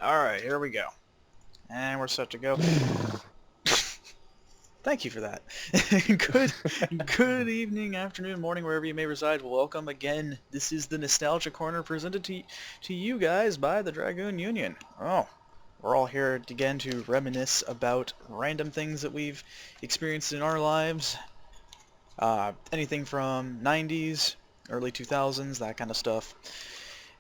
Alright, here we go. And we're set to go. Thank you for that. Good evening, afternoon, morning, wherever you may reside. Welcome again. This is the Nostalgia Corner presented to you guys by the Dragoon Union. Oh, we're all here again to reminisce about random things that we've experienced in our lives. Anything from 90s, early 2000s, that kind of stuff.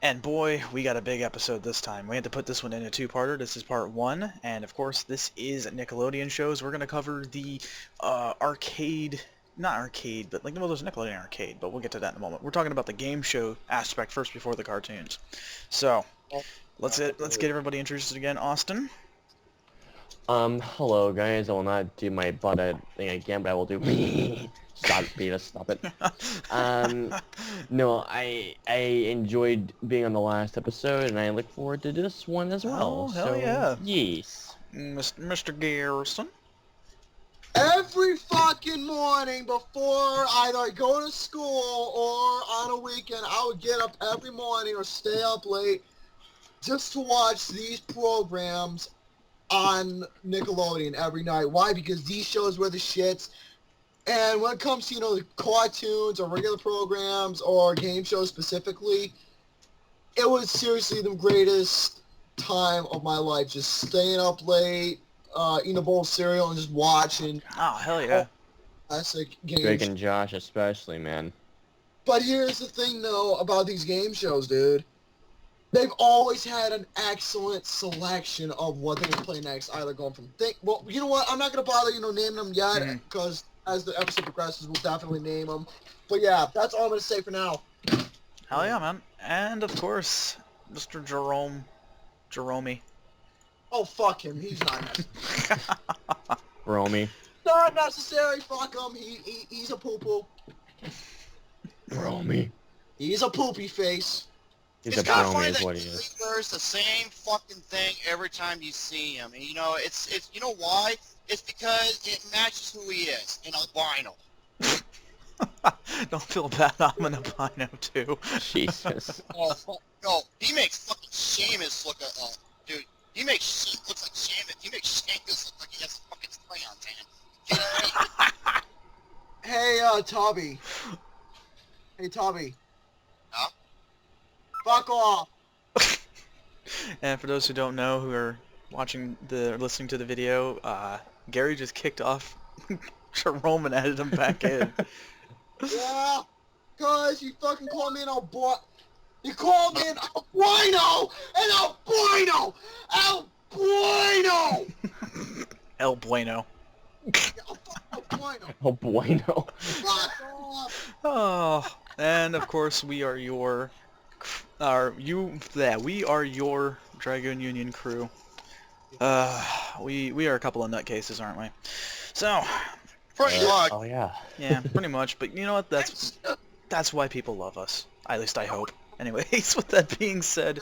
And boy, we got a big episode this time. We had to put this one in a two-parter. This is part one, and of course, this is Nickelodeon shows. We're going to cover the arcade, not arcade, but well, there's Nickelodeon arcade, but we'll get to that in a moment. We're talking about the game show aspect first before the cartoons. So, let's get everybody introduced again. Austin. Hello guys. I will not do my butt thing again, but I will do Stop, Beta, stop it. No, I enjoyed being on the last episode, and I look forward to this one as well. Oh, hell yeah. Yes. Mr. Garrison. Every fucking morning before either I go to school or on a weekend, I would get up every morning or stay up late just to watch these programs on Nickelodeon every night. Why? Because these shows were the shits. And when it comes to, the cartoons or regular programs or game shows specifically, it was seriously the greatest time of my life. Just staying up late, eating a bowl of cereal and just watching. Oh, hell yeah. Classic games. Drake and Josh especially, man. But here's the thing, though, about these game shows, dude. They've always had an excellent selection of what they would play next. Either going from well, you know what? I'm not gonna bother, naming them yet, because as the episode progresses, we'll definitely name them. But yeah, that's all I'm gonna say for now. Hell yeah, man. And of course, Mr. Jerome. Oh, fuck him. He's not necessary. Romy. Not necessary. Fuck him. He's a poo-poo. Romy. He's a poopy face. He's It's a kind of brony funny is that what he is. there's the same fucking thing every time you see him. And, it's you know why? It's because it matches who he is, an albino. Don't feel bad, I'm an albino too. Jesus. Oh, no, he makes fucking Seamus look dude. He makes Seamus look like Seamus. He makes Seamus look like he has fucking crayons, man. Hey, Tubby. Hey, Tubby. Huh? Fuck off. And for those who don't know, who are listening to the video, Gary just kicked off Jerome and added him back in. Yeah, cause you fucking called me an albino. You called me an albino! An albino! Albino! El Bueno. Albino. Oh, bueno. Fuck off! Oh, and of course we are your Dragoon Union crew. We are a couple of nutcases, aren't we? So, Pretty much. Oh yeah. yeah, pretty much. But you know what? That's why people love us. At least I hope. Anyways, with that being said,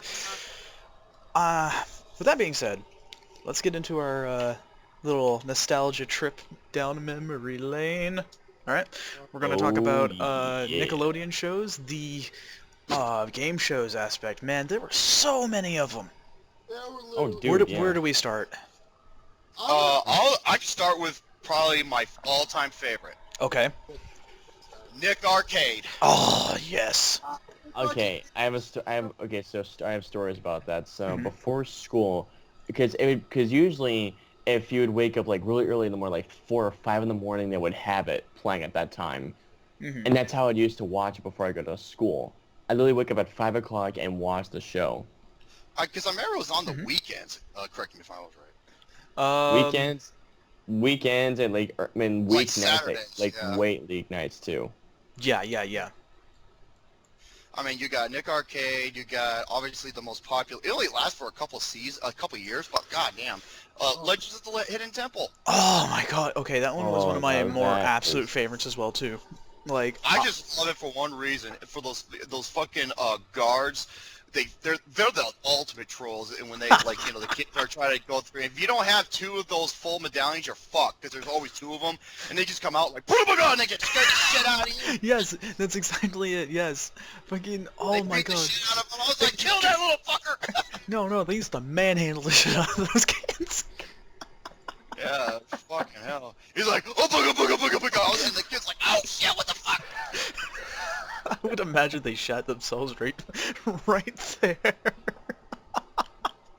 let's get into our little nostalgia trip down memory lane. All right, we're gonna talk about yeah. Nickelodeon shows, the game shows aspect. Man, there were so many of them. There were Oh, literally- dude. Where do we start? I can start with probably my all-time favorite, Okay. Nick Arcade. Oh yes. Okay, I have stories about that. So Mhm. before school, because usually if you would wake up like really early in the morning, like 4 or 5 in the morning, they would have it playing at that time, Mhm. and that's how I used to watch it before I go to school. I literally wake up at 5 o'clock and watch the show. Because I remember it was on the Mhm. weekends. Correct me if I was right. Weekends, and like weeknights, Saturdays, like yeah. late league nights too. Yeah. I mean, you got Nick Arcade. You got obviously the most popular. It only lasts for a couple years, but goddamn, Legends of the Hidden Temple. Oh my god. Okay, that one was one of my Oh, more that absolute is- favorites as well too. Like I just love it for one reason. For those fucking guards they're the ultimate trolls, and when they like the kids are trying to go through. If you don't have 2 of those full medallions, you're fucked because there's always 2 of them, and they just come out like, oh my god, and they get scared the shit out of you. Yes, that's exactly it. Yes, fucking. Oh They my beat the god. shit out of them. I was like, kill that little fucker. No, they used to manhandle the shit out of those kids. Yeah, fucking hell. He's like, oh booga booga booga booga, and the kid's like, oh shit, what the fuck? I would imagine they shot themselves right there. And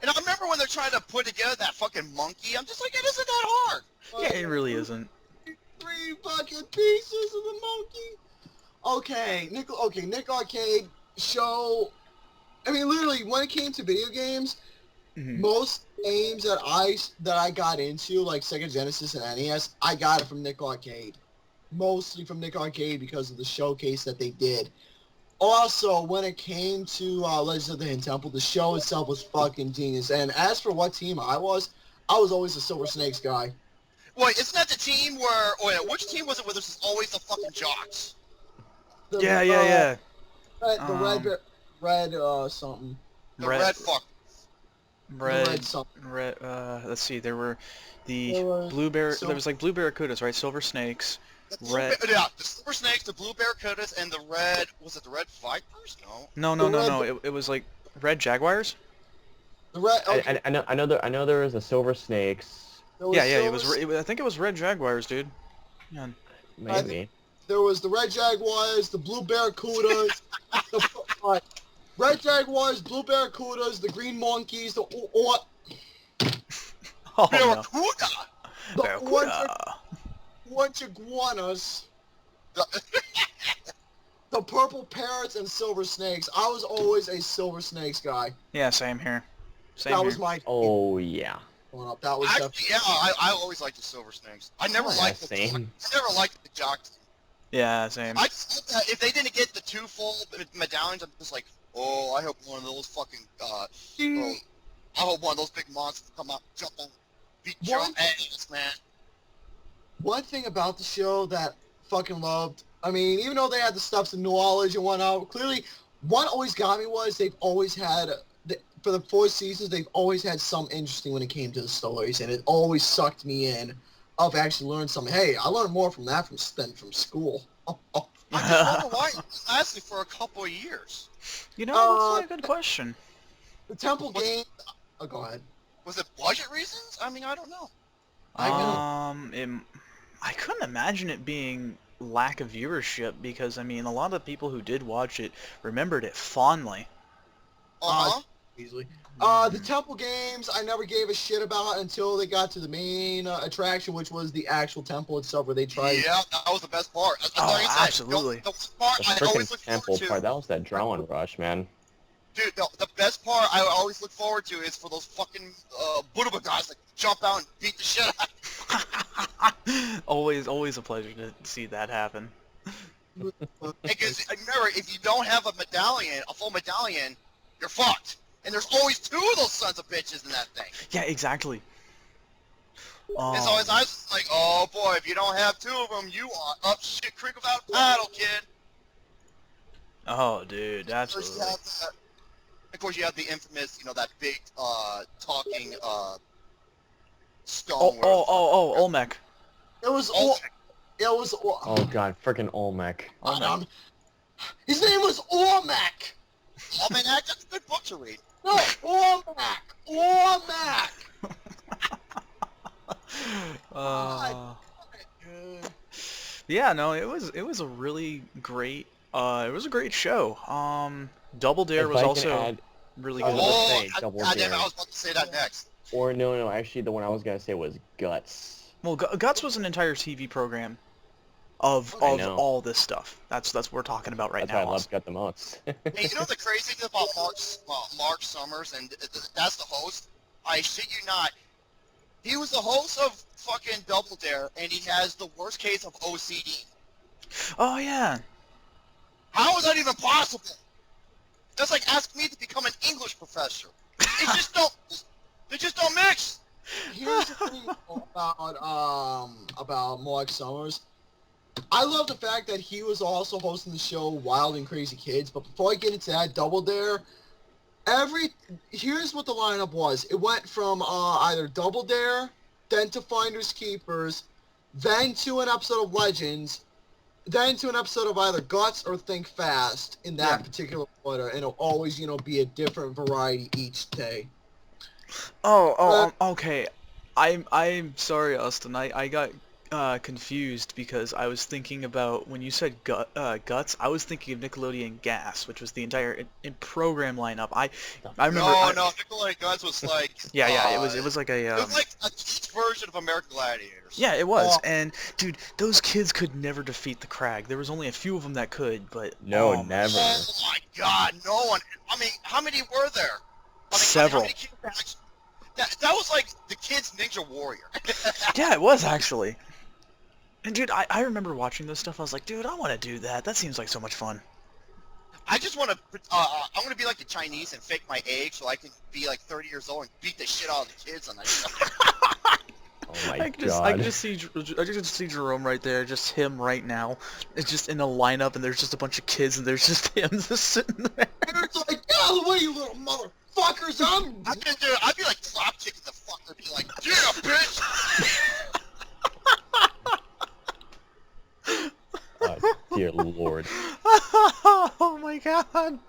I remember when they're trying to put together that fucking monkey, I'm just like, it isn't that hard. Yeah, it really isn't. 3 fucking pieces of the monkey. Okay, Nick Arcade show. I mean, literally, when it came to video games, most games that I got into, like Sega Genesis and NES, I got it from Nick Arcade. Mostly from Nick Arcade because of the showcase that they did. Also, when it came to Legends of the Hidden Temple, the show itself was fucking genius. And as for what team I was always a Silver Snakes guy. Wait, isn't that the team where, which team was it where there's always the fucking jocks? Yeah. The red something. The red fuck. Red something. Let's see, there were the There was blue bear, Sil- there was like blue barracudas, right? Silver snakes. The Silver Snakes, the Blue Barracudas, and the red, was it the Red Vipers? No. No. It was like red jaguars. The red. Okay. I know there was the Silver Snakes. There was Yeah, I think it was red jaguars, dude. Yeah. Maybe. There was the Red Jaguars, the Blue Barracudas, Red Jaguars, Blue Barracudas, the Green Monkeys, the Oh no. Barracuda! Barracuda. orange iguanas, the purple parrots, and silver snakes. I was always a silver snakes guy. Yeah, same here. Same That here. was my Oh yeah. growing up. That was Actually, yeah, I always liked the Silver Snakes. I never Yeah, liked the same. I never liked the jock team. Yeah, same. I just thought that if they didn't get the 2 full medallions, I'm just like, oh, I hope one of those fucking, I hope one of those big monsters come out, jump on, beat your One- ass, man. one thing about the show that fucking loved. I mean, even though they had the stuffs and knowledge and whatnot, clearly, what always got me was they've always had, for the 4 seasons, they've always had something interesting when it came to the stories, and it always sucked me in of actually learning something. Hey, I learned more from that than from school. I just wonder why it lasted for a couple of years. You know, that's a good question. The Temple game. Oh, go ahead. Was it budget reasons? I mean, I don't know. I couldn't imagine it being lack of viewership because, I mean, a lot of the people who did watch it remembered it fondly. Uh-huh. Easily. The Temple games, I never gave a shit about until they got to the main attraction, which was the actual temple itself, where they tried. Yeah, that was the best part. That's Oh, like I said, absolutely. The part The I always freaking look temple forward to. part. That was that drawing rush, man. Dude, the best part I always look forward to is for those fucking Buddha guys that jump out and beat the shit out. always a pleasure to see that happen. Because remember, if you don't have a medallion, a full medallion, you're fucked. And there's always 2 of those sons of bitches in that thing. Yeah, exactly. And so I was like, oh boy, if you don't have 2 of them, you are up shit creek without a paddle, kid. Oh, dude, Of course, absolutely. you have that, of course, you have the infamous, that big talking stone. Olmec. It was Oh, Oh god, freaking Olmec. Olmec. His name was Ormac. Almanac, that's a good book to read. No, Ormac. Ormac. Yeah, no, it was a really great it was a great show. Double Dare If was I can also add- really I good. was gonna Oh, say Double goddamn it, Dare. I was about to say that next. Or no, actually the one I was gonna say was Guts. Well, Guts was an entire TV program of I know. all this stuff. That's what we're talking about right That's why I now. love Gut the most. Hey, you know the crazy thing about Mark Summers, and that's the host? I shit you not. He was the host of fucking Double Dare, and he has the worst case of OCD. Oh yeah. How is that even possible? That's like asking me to become an English professor. They just don't mix. Here's the thing about Mark Summers. I love the fact that he was also hosting the show Wild and Crazy Kids, but before I get into that, Double Dare, Here's what the lineup was. It went from either Double Dare, then to Finders Keepers, then to an episode of Legends, then to an episode of either Guts or Think Fast in that particular order, and it'll always, be a different variety each day. Okay. I'm sorry, Austin. I got confused because I was thinking about when you said Guts. I was thinking of Nickelodeon Gas, which was the entire in program lineup. I remember. No, Nickelodeon Guns was like. Yeah. It was like a. It was like a kids version of American Gladiators. Yeah, it was. And dude, those kids could never defeat the Crag. There was only a few of them that could, but No, never. Oh my God, no one. I mean, how many were there? Several. How many kids actually, that was like the kids' Ninja Warrior. Yeah, it was actually. And dude, I remember watching this stuff. I was like, dude, I want to do that. That seems like so much fun. I just want to. I want to be like the Chinese and fake my age so I can be like 30 years old and beat the shit out of the kids on that show. Oh my I God. can just see Jerome right there, just him right now. It's just in a lineup, and there's just a bunch of kids, and there's just him just sitting there. And it's like, get out of the way, you little motherfuckers! I'd be like drop kicking the fucker, be like, yeah, bitch. Oh, dear Lord. Oh my God.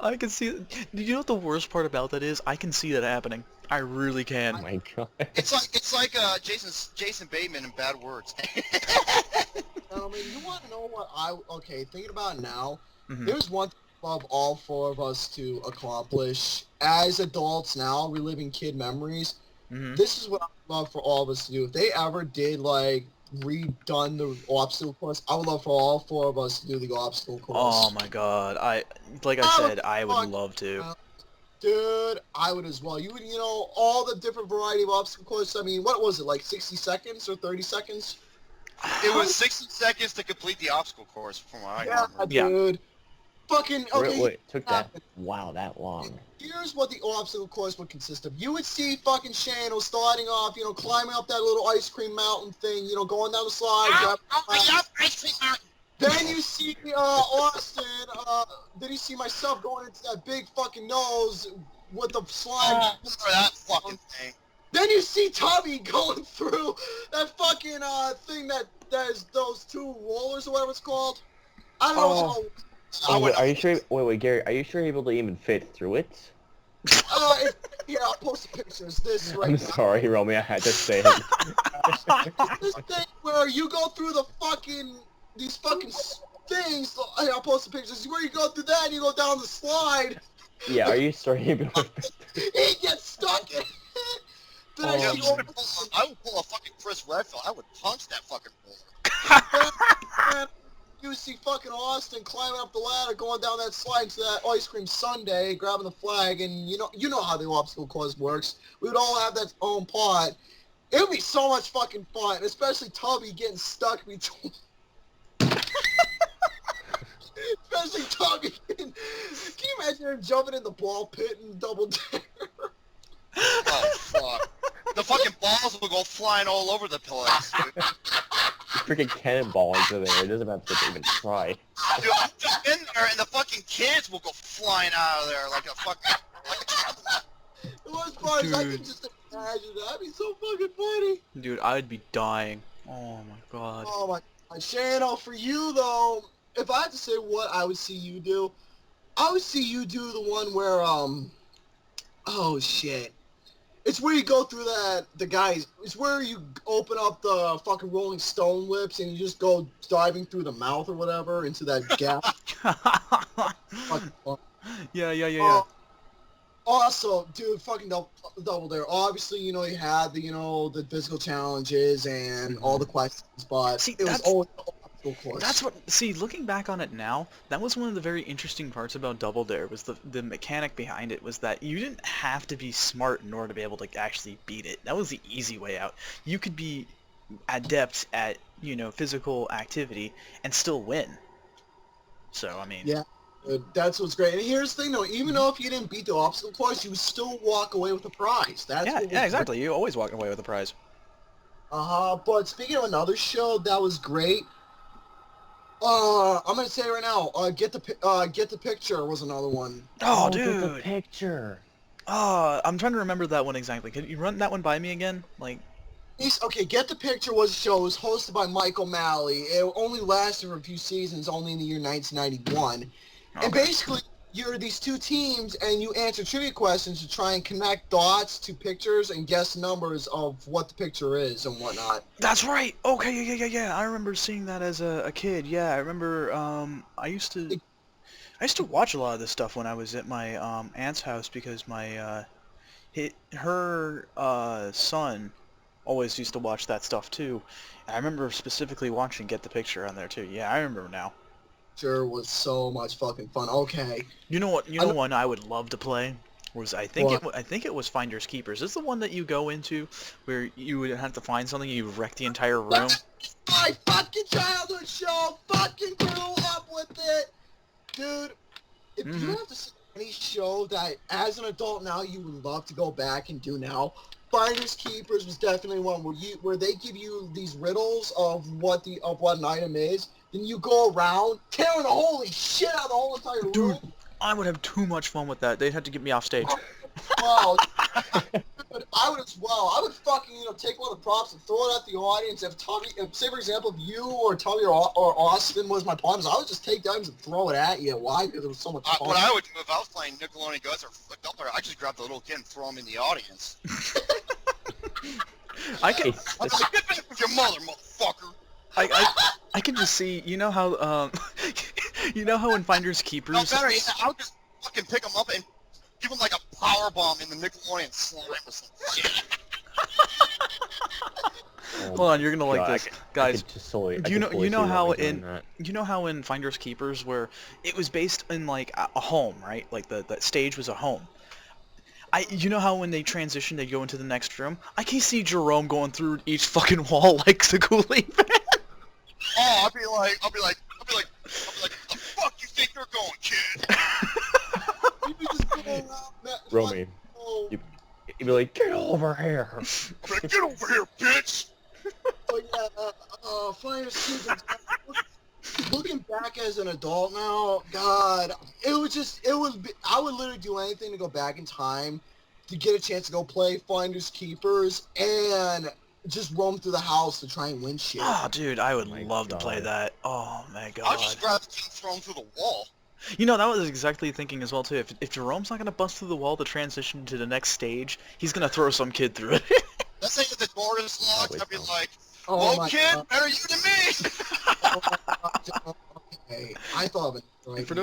I can see. Do you know what the worst part about that is? I can see that happening. I really can. Oh my God. It's like Jason Bateman in Bad Words. I mean, you want to know what thinking about it now, Mhm. there's one thing I love all four of us to accomplish as adults now, reliving kid memories. Mhm. This is what I would love for all of us to do. If they ever did, like, redone the obstacle course, I would love for all four of us to do the obstacle course. Oh my God. Like I said, I would love to. Dude, I would as well. You would, all the different variety of obstacle courses. I mean, what was it, like 60 seconds or 30 seconds? It was 60 seconds to complete the obstacle course, from what I remember. Yeah. Dude. Fucking, okay. Wait, it took that? Wow, that long. Here's what the obstacle course would consist of. You would see fucking Shano starting off, climbing up that little ice cream mountain thing, going down the slide. Ice cream mountain. Then you see Austin, then you see myself going into that big fucking nose with the slide. For that fucking thing. Then you see Tommy going through that fucking thing that there's those two rollers or whatever it's called. I don't know. Oh, wait, are you sure? Wait, Gary, are you sure you're able to even fit through it? Yeah, I'll post the pictures. This right I'm now. sorry, Romy, I had to say it. This thing where you go through these fucking things. I'll post the pictures. Where you go through that and you go down the slide. Yeah, are you sure you're able to fit through it? He gets stuck in it. Then I see I would pull a fucking Chris Redfield. I would punch that fucking roller. You see fucking Austin climbing up the ladder, going down that slide to that ice cream sundae, grabbing the flag, and you know how the obstacle course works. We would all have that own part. It would be so much fucking fun, especially Tubby getting stuck between. Especially Tubby. Can you imagine him jumping in the ball pit and Double Dare? Oh fuck! The fucking balls will go flying all over the place. Dude. Freaking cannonball into there. It doesn't have to even try. Dude, I'm just in there, and the fucking kids will go flying out of there like a fucking. The worst part is I can Dude. just imagine that. That'd be so fucking funny. Dude, I'd be dying. Oh my God. Oh my God. Shano, for you though, if I had to say what I would see you do, I would see you do the one where, oh shit. It's where you go through it's where you open up the fucking Rolling Stone lips and you just go diving through the mouth or whatever into that gap. Fucking fun. Yeah. Also, dude, fucking Double Dare. Obviously, you had the physical challenges and all the questions, but See, it was that's- always the obstacle course. That's what. See, looking back on it now, that was one of the very interesting parts about Double Dare. Was the mechanic behind it was that you didn't have to be smart in order to be able to actually beat it. That was the easy way out. You could be adept at physical activity and still win. So I mean. Yeah. That's what's great. And here's the thing, though. Even though if you didn't beat the obstacle course, you would still walk away with a prize. That's what was Yeah, exactly. You always walk away with a prize. But speaking of another show that was great, I'm gonna say it right now. Get the picture was another one. Oh, Get the dude. picture. I'm trying to remember that one exactly. Can you run that one by me again? Like, Okay, Get the Picture was a show. It was hosted by Mike O'Malley. It only lasted for a few seasons, only in the year 1991. And okay. basically, you're these two teams, and you answer trivia questions to try and connect dots to pictures and guess numbers of what the picture is and whatnot. That's right. Okay, yeah. I remember seeing that as a kid. Yeah, I remember. I used to watch a lot of this stuff when I was at my aunt's house because my her son always used to watch that stuff too. I remember specifically watching Get the Picture on there too. Yeah, I remember now. Sure was so much fucking fun. Okay. You know what? You know one I would love to play was I think What? I think it was Finders Keepers. Is this the one that you go into where you would have to find something and you wreck the entire room? That's my fucking childhood show. Fucking grew up with it. Dude, if you have to see any show that as an adult now you would love to go back and do now, Finders Keepers was definitely one where they give you these riddles of what an item is, then you go around tearing the holy shit out of the whole entire room. Dude, I would have too much fun with that. They'd have to get me off stage. Wow. But I would as well. I would fucking, take one of the props and throw it at the audience. If say for example, if you or Tommy or Austin was my partners, I would just take items and throw it at you. Why? Because it was so much fun. What I would do if I was playing Nickelodeon Guts or Adult Player, I just grab the little kid and throw him in the audience. I can I'm like, get back with your mother, motherfucker. I can just see, you know how you know how in Finders No, Keepers better yet, I would just fucking pick him up and give him like a power bomb in the Nickelodeon slime or some shit. Hold on, you're gonna like this, guys. You know how in Finders Keepers where it was based in like a home, right? Like that stage was a home. You know how when they transition, they go into the next room. I can see Jerome going through each fucking wall like the Kool-Aid Man. Oh, I'll be like, the fuck you think you're going, kid? You could just go around that Romy, fucking- you'd be like, get over here. I'm like, get over here, bitch. Oh yeah, Finders Keepers. Looking back as an adult now, God, I would literally do anything to go back in time to get a chance to go play Finders Keepers and just roam through the house to try and win shit. Oh, dude, I would my love to play God. that. Oh my I'll God. just grab the kid and throw him through the wall. You know, that was exactly thinking as well too. If Jerome's not gonna bust through the wall to transition to the next stage, he's gonna throw some kid through it. Let's say that the door is locked, Probably I'd be so. like, Oh whoa, my kid, God. better you than me. Okay, I thought of it. And for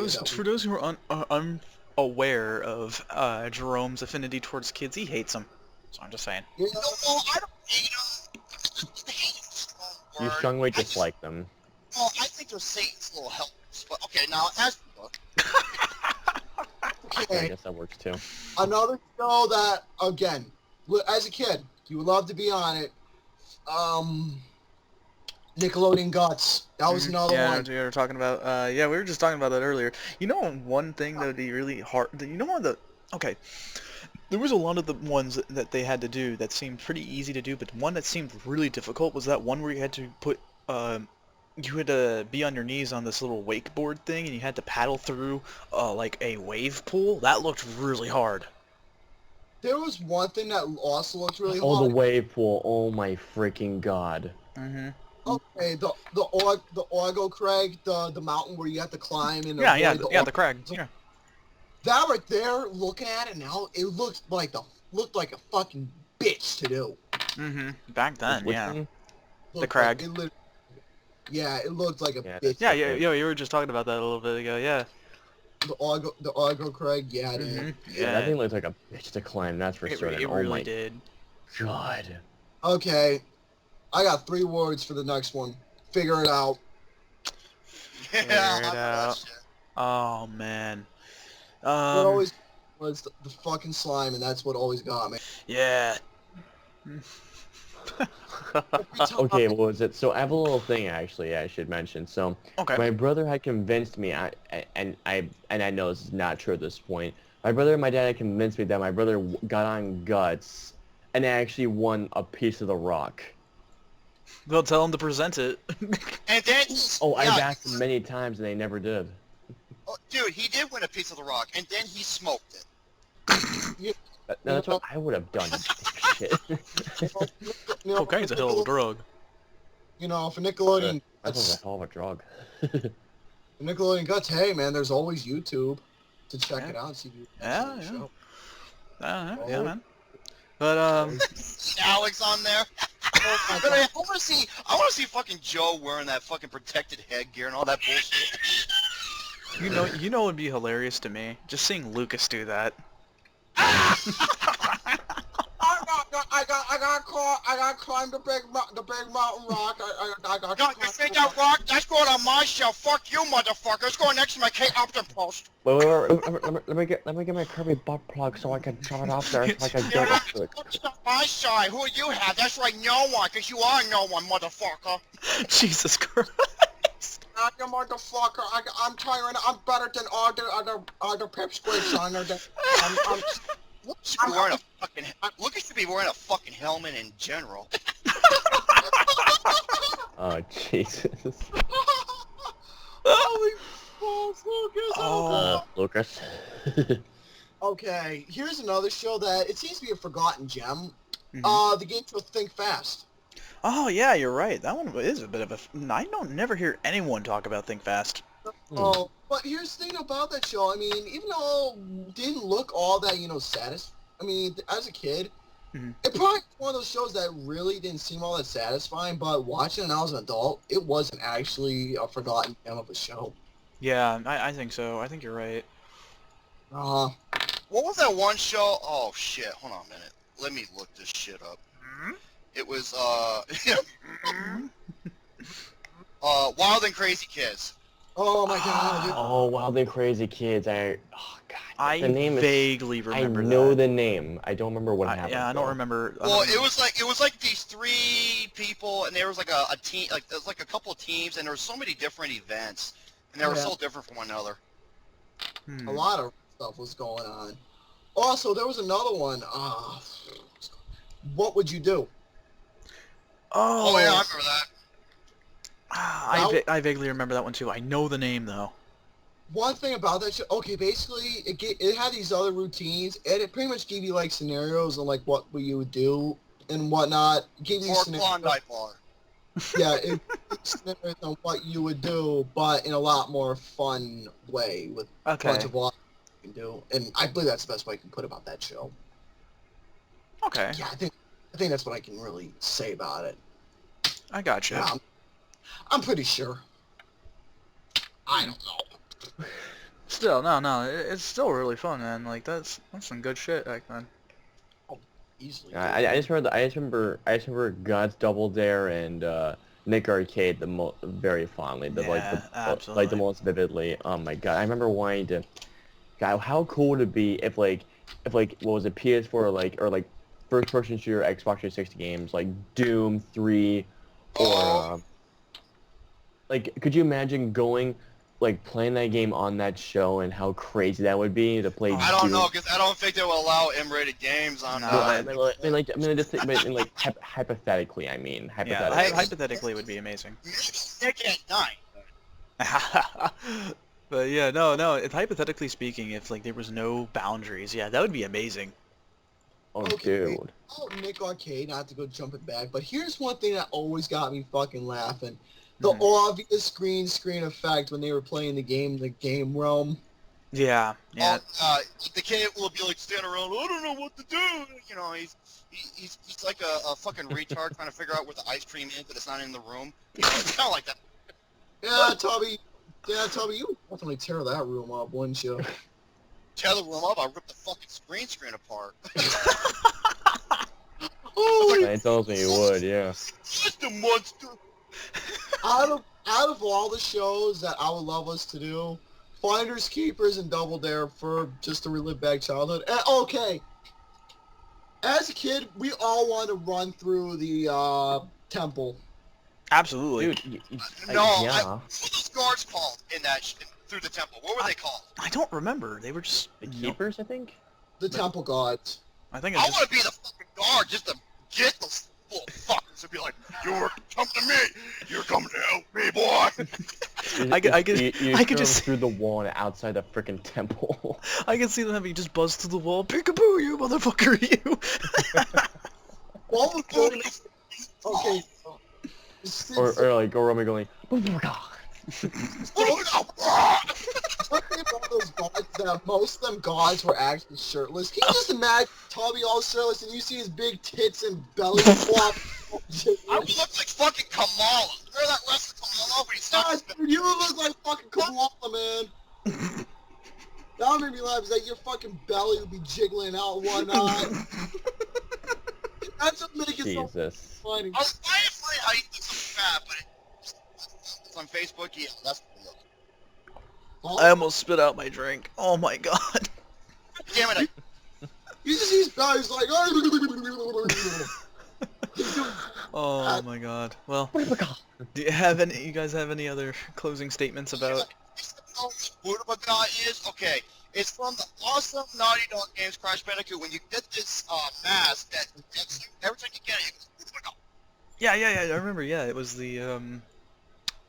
those who are unaware of Jerome's affinity towards kids, he hates them. So I'm just saying. Yeah, No, I don't hate him. Hate is a strong You word. strongly I just- dislike them. Well, I think they're Satan's little helpers. But okay, now as I okay. guess that works too. Another show that, again, as a kid, you would love to be on it. Nickelodeon Guts. That was another Yeah, one. we were talking about. Yeah, we were just talking about that earlier. You know, one thing that would be really hard. You know, okay, there was a lot of the ones that they had to do that seemed pretty easy to do, but one that seemed really difficult was that one where you had to put. You had to be on your knees on this little wakeboard thing, and you had to paddle through like a wave pool. That looked really hard. There was one thing that also looked really Oh, hard. the wave pool. Oh my freaking God. Mm-hmm. Okay, the Orgo Craig, the mountain where you have to climb and Yeah, avoid the crag. Yeah. That right there, looking at it now, it looked like a fucking bitch to do. Mm-hmm. Back then, Which yeah. one? Looked crag. Yeah, it looked like a Yeah, bitch. Yeah, you were just talking about that a little bit ago. Yeah. The Orgo Craig, yeah, dude. Mhm. Yeah, that thing looked like a bitch to climb, that's for certain. It Oh really my did. God. Okay, I got 3 words for the next one. Figure it out. yeah, Figure it I remember that out. shit. Oh man. What always was the fucking slime, and that's what always got me. Yeah. Okay, what was it? So I have a little thing actually I should mention. So Okay. my brother had convinced me, and I know this is not true at this point. My brother and my dad had convinced me that my brother got on Guts and actually won a piece of the rock. They'll tell him to present it. And then Oh, I've yeah, asked them many times and they never did. oh, dude, he did win a piece of the rock, and then he smoked it. No, that's what I would have done. Shit. Cocaine's a hell of a drug. You know, for Nickelodeon, That was a hell of a drug. Nickelodeon Guts, hey man, there's always YouTube to check Yeah. it out and see if you Yeah, the yeah. show. Yeah, man. But Alex on there. But I want to see fucking Joe wearing that fucking protected headgear and all that bullshit. you know it'd be hilarious to me just seeing Lucas do that. I got climbed the big mountain rock. I got. No, you think that rock? That's going on my shelf. Fuck you, motherfucker. It's going next to my Kate Upton post. Wait, let me get my Kirby butt plug so I can shove it up there so I can You're get not it. touching on my side. Who you have? That's right, no one, because you are no one, motherfucker. Jesus Christ. I'm a motherfucker. I'm tiring. I'm better than all the other pipsqueaks on there. Lucas should be wearing a fucking helmet in general. Oh, Jesus. Holy balls, Lucas. Oh. Lucas. Okay, here's another show that it seems to be a forgotten gem. Mhm. The game show Think Fast. Oh yeah, you're right. That one is a bit of a. I don't never hear anyone talk about Think Fast. Oh, but here's the thing about that show. I mean, even though it didn't look all that, satisfying. I mean, as a kid, Mhm. it probably was one of those shows that really didn't seem all that satisfying. But watching it now as an adult, it wasn't actually a forgotten gem of a show. Yeah, I think so. I think you're right. Uh, What was that one show? Oh shit, hold on a minute. Let me look this shit up. It was Wild and Crazy Kids. oh my god. Dude. Oh, Wild and Crazy Kids. Oh, God. I the name vaguely is, remember I know that. the name. I don't remember what happened. Yeah, I don't though. remember. I Well, don't it was like these three people, and there was like a team, like there was like a couple of teams, and there were so many different events, and they were Yeah. so different from one another. Hmm. A lot of stuff was going on. Also, there was another one. What would you do? Oh, Oh yeah, I remember that. I vaguely remember that one too. I know the name though. One thing about that show, okay, basically, it had these other routines, and it pretty much gave you, like, scenarios on, like, what you would do and whatnot. Gave you Or scenarios. Klondike Bar. Yeah, it scenarios on what you would do, but in a lot more fun way with a Okay. bunch of what you can do. And I believe that's the best way I can put about that show. Okay. Yeah, I think that's what I can really say about it. I gotcha. Yeah, I'm pretty sure. I don't know. Still, no, it's still really fun, man. Like that's some good shit back then. Easily. I just remember God's Double Dare and Nick Arcade very fondly. Yeah, the absolutely. most vividly. Oh my God, I remember wanting to. God, how cool would it be if what was it, PS4 or like first person shooter Xbox 360 games like Doom 3 or could you imagine playing that game on that show and how crazy that would be to play. I don't Doom? know, because I don't think they will allow M-rated games on No, that. Hypothetically, I mean, Yeah, hypothetically. hypothetically would be amazing. Nick at 9. But yeah, no. If hypothetically speaking, if like there was no boundaries, yeah, that would be amazing. Oh, Okay. dude. Oh, Nick Arcade, not to go jumping back, but here's one thing that always got me fucking laughing. The obvious green screen effect when they were playing the game realm. Yeah. The kid will be like standing around, I don't know what to do. You know, he's like a fucking retard trying to figure out where the ice cream is, but it's not in the room. You know, it's kind of like that. Yeah, Tubby, you would definitely tear that room up, wouldn't you? Tear the room up, I rip the fucking screen apart. Oh, It tells me you would, yeah. Just a monster. out of all the shows that I would love us to do, Finders Keepers and Double Dare for just to relive back childhood. Okay, as a kid, we all want to run through the temple. Absolutely. Dude, What were those guards called in that through the temple? What were they called? I don't remember. They were just the keepers, I think. The temple gods. I think I it's want just to be the fucking guard just to get those little fuckers. shirts and be like, "You're coming to me. You're coming to help me, boy." I could just through the wall and outside the freaking temple. I can see them having just buzz through the wall. Peekaboo, you motherfucker, you. What was going Okay. or like go Roman going. One thing about those gods that most of them gods were actually shirtless. Can you just imagine Tommy all shirtless and you see his big tits and belly flop? I would look like fucking Kamala. Remember that wrestler Kamala when he God, sucked? dude, you would look like fucking Kamala, man. That would make me laugh, is that your fucking belly would be jiggling out and whatnot. That's what makes it so Jesus. funny. I was trying to find how you think so fat, but it's on Facebook. Yeah, that's what it looks. I almost spit out my drink. Oh my god. Damn it! You just see his belly, he's like, Oh my god. Well, do you guys have any other closing statements about? What a guy is okay. It's from the awesome Naughty Dog games Crash Bandicoot. When you get this mask that every time you get it, you go, Yeah, I remember. Yeah, it was the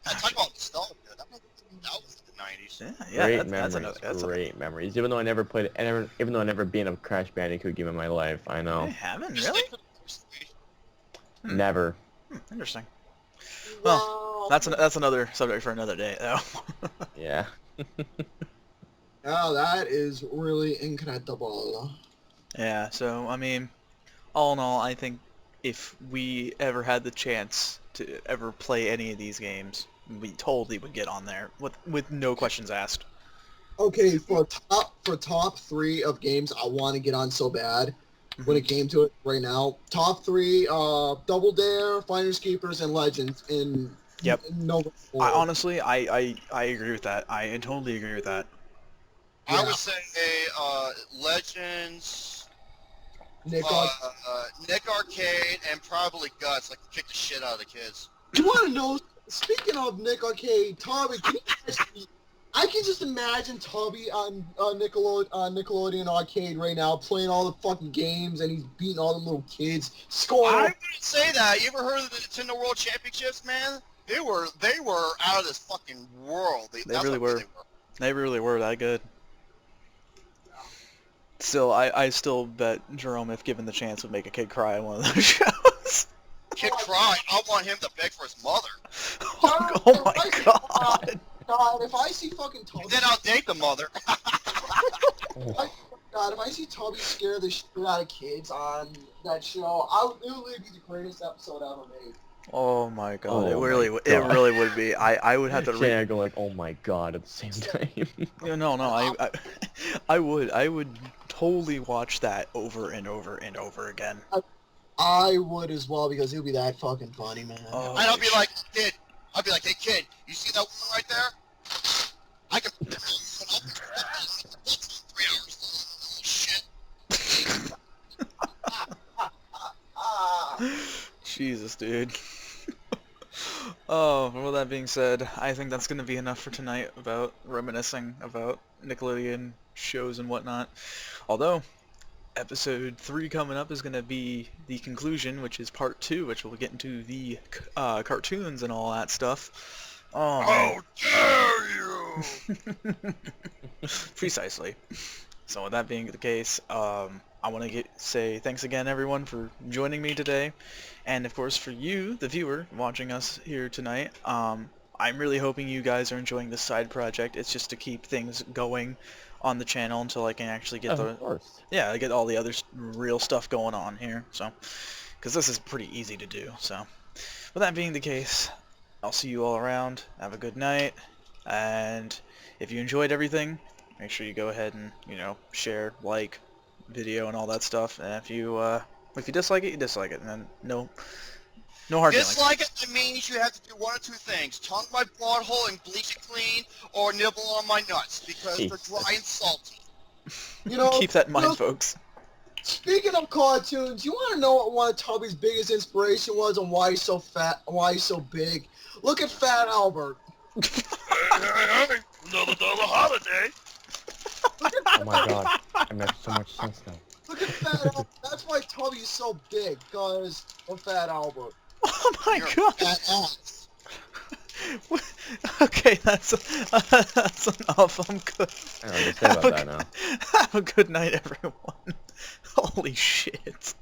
talk about nostalgia. That was the 90s. yeah. Great That's memories. another. Great memories. Even though I never played, even though I never been a Crash Bandicoot game in my life, I I know. haven't really. Never. Interesting. Well, that's another subject for another day, though. Yeah. Oh, that is really incredible. Yeah. So I mean, all in all, I think if we ever had the chance to ever play any of these games, we totally would get on there with no questions asked. Okay, for top 3 of games I want to get on so bad, when it came to it right now, top 3, Double Dare, Finders Keepers, and Legends in Yep. no. Honestly, I agree with that. I totally agree with that. Yeah. I would say Legends, Nick, Nick Arcade, and probably Guts. Like kick the shit out of the kids. you want to know? Speaking of Nick Arcade, Tommy, can you actually, I can just imagine Tommy on Nickelodeon Arcade right now playing all the fucking games, and he's beating all the little kids, I scoring. wouldn't say that. You ever heard of the Nintendo World Championships, man? They were out of this fucking world. They That's really how good were. They really were that good. Still, I still bet Jerome, if given the chance, would make a kid cry in one of those shows. Kid cry. I want him to beg for his mother. Oh my god. God, if I see fucking Tommy, Then I'll date the mother. God, if I see Tommy scare the shit out of kids on that show, it would literally be the greatest episode ever made. Oh my god. It Oh really my it God. really would be. I would have to Shane, I go like, oh my god, at the same time. No, I would totally watch that over and over and over again. I would as well, because it would be that fucking funny, man. Oh. And I'll be like, kid. I'll be like, hey kid, you see that woman right there? I can. 3 hours. Shit. Jesus, dude. Oh, well, that being said, I think that's going to be enough for tonight about reminiscing about Nickelodeon shows and whatnot. Although, episode 3 coming up is going to be the conclusion, which is part 2, which will get into the cartoons and all that stuff. Oh, man. How dare you! Precisely. So with that being the case, I want to say thanks again, everyone, for joining me today. And of course, for you, the viewer, watching us here tonight, I'm really hoping you guys are enjoying this side project. It's just to keep things going on the channel until I can actually get Of course. get all the other real stuff going on here. So, because this is pretty easy to do. So, with that being the case, I'll see you all around. Have a good night. And if you enjoyed everything, make sure you go ahead and, share, like, video and all that stuff. And if you dislike it, you dislike it, and then no hard feelings. Dislike it means you have to do one of 2 things: tongue my broad hole and bleach it clean, or nibble on my nuts because they're dry and salty. You know, Keep that in mind, folks. Speaking of cartoons, you want to know what one of Toby's biggest inspiration was and why he's so fat and why he's so big? Look at Fat Albert. Hey, another holiday. Oh my god, that makes so much sense now. Look at Fat Albert. That's why Toby is so big, because of Fat Albert. Oh my You're god. fat ass. Okay, that's enough. I'm good. I don't know what to say about that now. Have a good night, everyone. Holy shit.